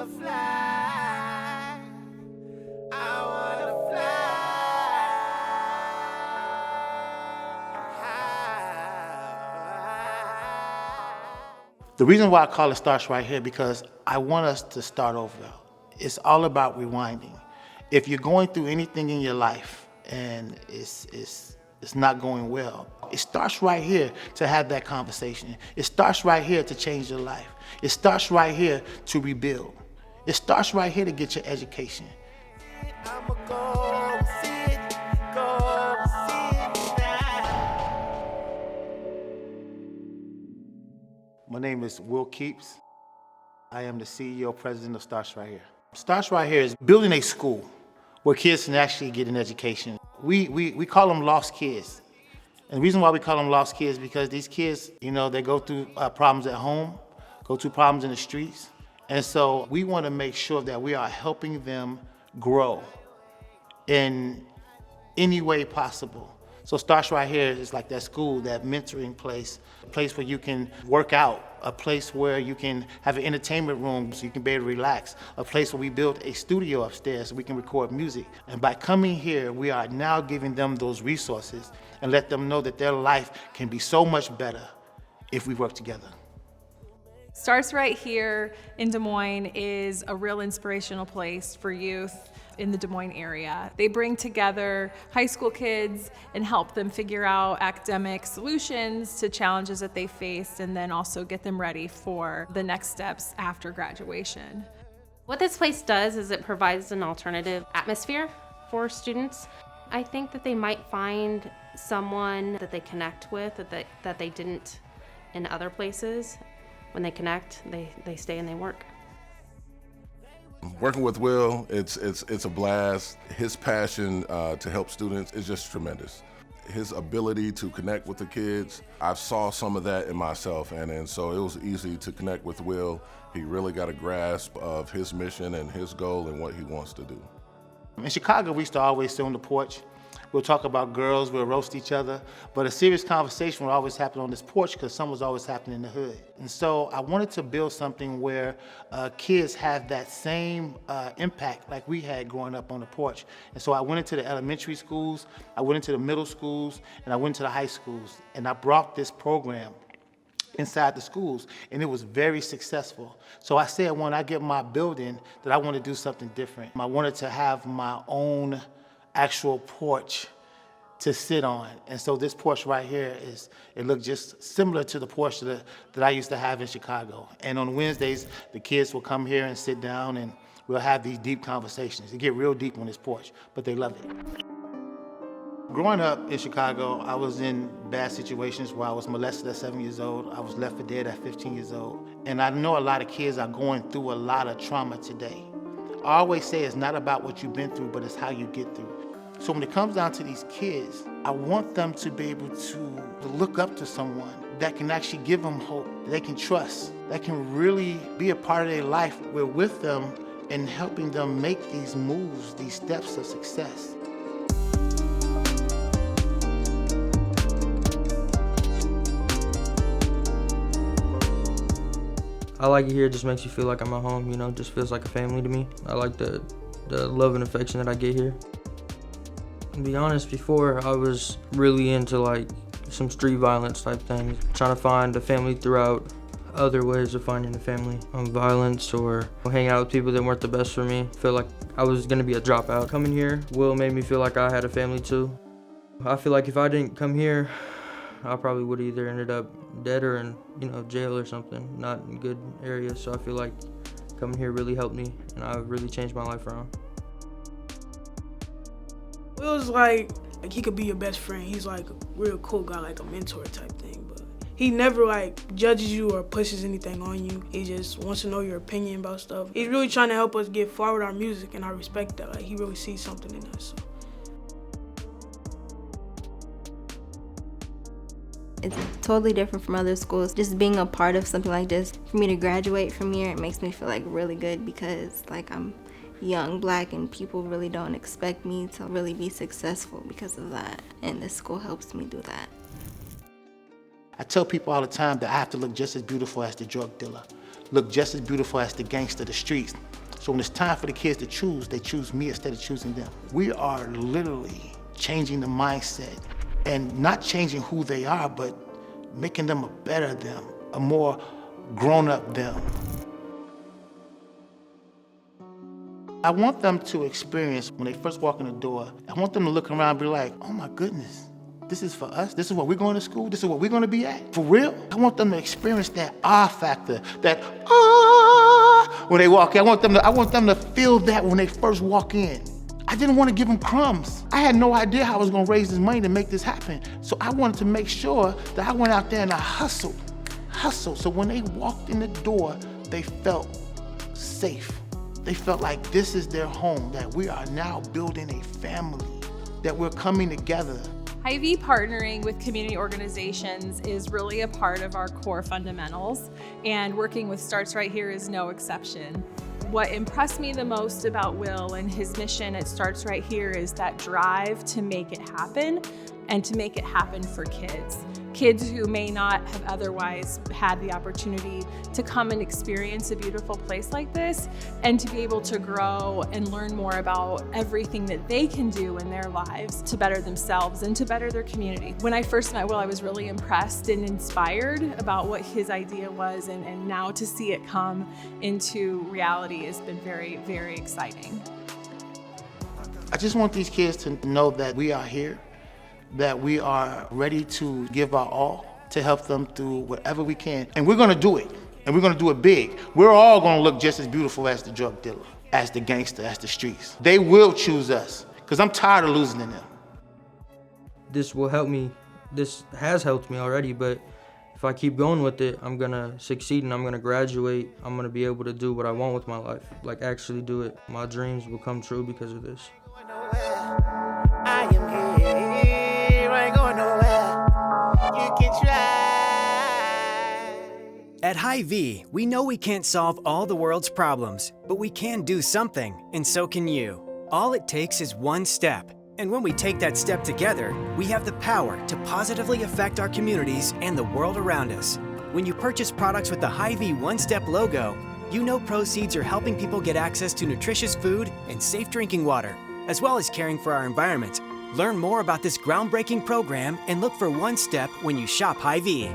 wanna fly. I wanna fly high. The reason why I call it Starts Right Here, because I want us to start over. It's all about rewinding. If you're going through anything in your life and it's not going well, it starts right here to have that conversation. It starts right here to change your life. It starts right here to rebuild. It starts right here to get your education. I'ma go see it, go see it now. My name is Will Keeps. I am the CEO, president of Starts Right Here. Starts Right Here is building a school where kids can actually get an education. We call them lost kids. And the reason why we call them lost kids is because these kids, they go through problems at home, go through problems in the streets. And so we want to make sure that we are helping them grow in any way possible. So Starts Right Here is like that school, that mentoring place, a place where you can work out, a place where you can have an entertainment room so you can be able to relax, a place where we built a studio upstairs so we can record music. And by coming here, we are now giving them those resources and let them know that their life can be so much better if we work together. Starts Right Here in Des Moines is a real inspirational place for youth in the Des Moines area. They bring together high school kids and help them figure out academic solutions to challenges that they faced, and then also get them ready for the next steps after graduation. What this place does is it provides an alternative atmosphere for students. I think that they might find someone that they connect with that they didn't in other places. When they connect, they stay and they work. Working with Will, it's a blast. His passion to help students is just tremendous. His ability to connect with the kids, I saw some of that in myself, and so it was easy to connect with Will. He really got a grasp of his mission and his goal and what he wants to do. In Chicago, we used to always sit on the porch. We'll talk about girls, we'll roast each other, but a serious conversation would always happen on this porch because something was always happening in the hood. And so I wanted to build something where kids have that same impact like we had growing up on the porch. And so I went into the elementary schools, I went into the middle schools, and I went to the high schools, and I brought this program inside the schools, and it was very successful. So I said when I get my building that I want to do something different. I wanted to have my own actual porch to sit on. And so this porch right here it looked just similar to the porch that I used to have in Chicago. And on Wednesdays, the kids will come here and sit down and we'll have these deep conversations. They get real deep on this porch, but they love it. Growing up in Chicago, I was in bad situations where I was molested at 7 years old. I was left for dead at 15 years old. And I know a lot of kids are going through a lot of trauma today. I always say it's not about what you've been through, but it's how you get through. So when it comes down to these kids, I want them to be able to look up to someone that can actually give them hope, that they can trust, that can really be a part of their life. We're with them and helping them make these moves, these steps of success. I like it here. It just makes you feel like I'm at home, just feels like a family to me. I like the love and affection that I get here. To be honest, before I was really into like some street violence type things, trying to find a family throughout other ways of finding a family, violence or hanging out with people that weren't the best for me. I feel like I was gonna be a dropout. Coming here, Will made me feel like I had a family too. I feel like if I didn't come here, I probably would have either ended up dead or in jail or something, not in good areas. So I feel like coming here really helped me, and I've really changed my life around. Will's like he could be your best friend. He's like a real cool guy, like a mentor type thing. But he never like judges you or pushes anything on you. He just wants to know your opinion about stuff. He's really trying to help us get forward our music, and I respect that. Like he really sees something in us. So. It's totally different from other schools. Just being a part of something like this, for me to graduate from here, it makes me feel like really good because like I'm young, black, and people really don't expect me to really be successful because of that. And this school helps me do that. I tell people all the time that I have to look just as beautiful as the drug dealer. look just as beautiful as the gangster, the streets. So when it's time for the kids to choose, they choose me instead of choosing them. We are literally changing the mindset and not changing who they are, but making them a better them, a more grown-up them. I want them to experience, when they first walk in the door, I want them to look around and be like, oh my goodness, this is for us? This is what we're going to school? This is what we're going to be at? For real? I want them to experience that factor, that when they walk in. I want them to feel that when they first walk in. I didn't want to give them crumbs. I had no idea how I was going to raise this money to make this happen. So I wanted to make sure that I went out there and I hustled. So when they walked in the door, they felt safe. They felt like this is their home, that we are now building a family, that we're coming together. Hy-Vee partnering with community organizations is really a part of our core fundamentals, and working with Starts Right Here is no exception. What impressed me the most about Will and his mission at Starts Right Here is that drive to make it happen, and to make it happen for kids. Kids who may not have otherwise had the opportunity to come and experience a beautiful place like this, and to be able to grow and learn more about everything that they can do in their lives to better themselves and to better their community. When I first met Will, I was really impressed and inspired about what his idea was, and now to see it come into reality has been very, very exciting. I just want these kids to know that we are here, that we are ready to give our all to help them through whatever we can. And we're gonna do it, and we're gonna do it big. We're all gonna look just as beautiful as the drug dealer, as the gangster, as the streets. They will choose us, because I'm tired of losing to them. This will help me. This has helped me already, but if I keep going with it, I'm gonna succeed and I'm gonna graduate. I'm gonna be able to do what I want with my life, like actually do it. My dreams will come true because of this. I am here, I ain't going nowhere. You can try. At Hy-Vee, we know we can't solve all the world's problems, but we can do something, and so can you. All it takes is one step. And when we take that step together, we have the power to positively affect our communities and the world around us. When you purchase products with the Hy-Vee One Step logo, you know proceeds are helping people get access to nutritious food and safe drinking water, as well as caring for our environment. Learn more about this groundbreaking program and look for One Step when you shop Hy-Vee.